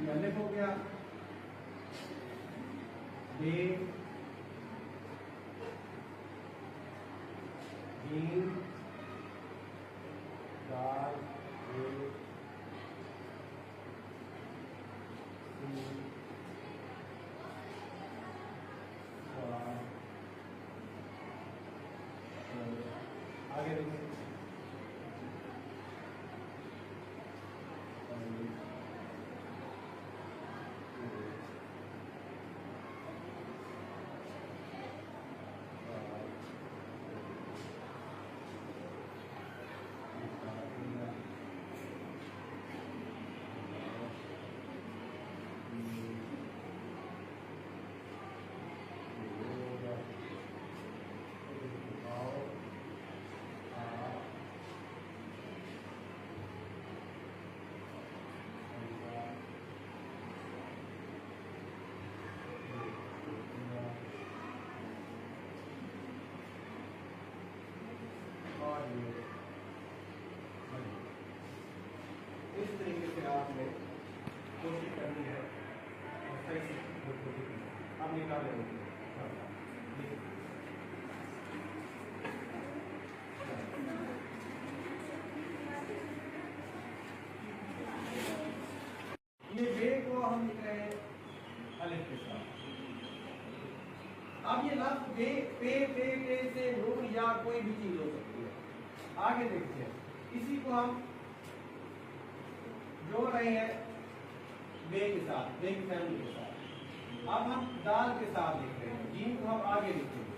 ये अलिफ हो गया, बे, जीम, दाल, रे, सी, वाह, आगे देखिए इस तरीके से आपने कोशिश करनी है और सही से कोशिश करनी है। आप निकाल लेंगे ये बे को हम लिख रहे हैं अलिफ के साथ। अब ये लफ्ज बे पे से नून या कोई भी चीज हो सकती है। आगे देखते हैं, इसी को हम जोड़ रहे हैं बे के साथ, बे की फैमिली के साथ। अब हम दाल के साथ लिख रहे हैं, जीम को हम आगे लिखेंगे।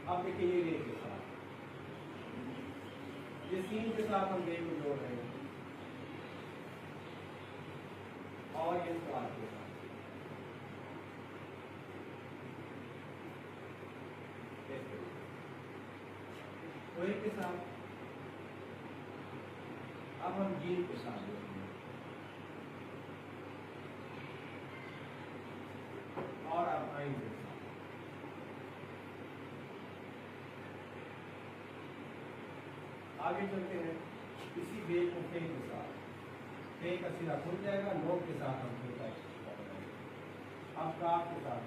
अब देखिए ये रे के साथ, ये सीन के साथ हम बे को जोड़ रहे हैं और ये स्वाद के साथ। कोई के साथ अब हम जीन के साथ जोड़ेंगे और अब आइन के साथ। आगे चलते हैं, इसी बे को फे के साथ, फे का सिरा खुल जाएगा, नो के साथ हम फे का अब काफ के साथ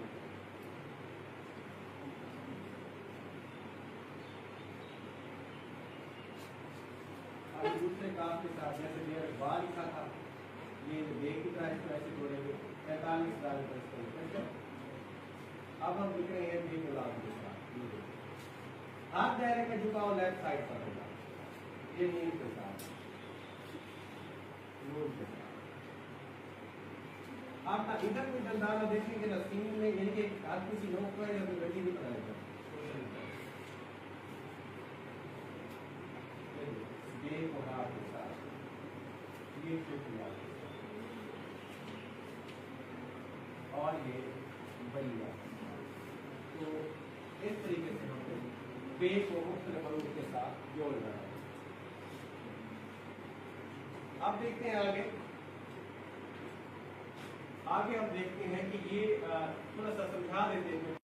दूसरे काम के साथ, जैसे मेरा बाल लिखा था, ये बे की तरह इसको ऐसे जोड़ेंगे 45 दाल पर इसको। अब हम लिख रहे हैं बे गुलाब के साथ। हाथ दायरे का झुकाव लेफ्ट साइड पर होगा, ये नील के साथ, नून के साथ। आप इधर कोई दंदाना देखेंगे ना सीन में, यानी कि हर किसी नोक पर या गड्डी भी बनाएगा के साथ, ये और ये बलिया। तो इस तरीके से हमने बे को मुख्तलिफ हरूफ के साथ जोड़ रहा है। अब देखते हैं आगे हम देखते हैं कि ये थोड़ा सा समझा देते हैं।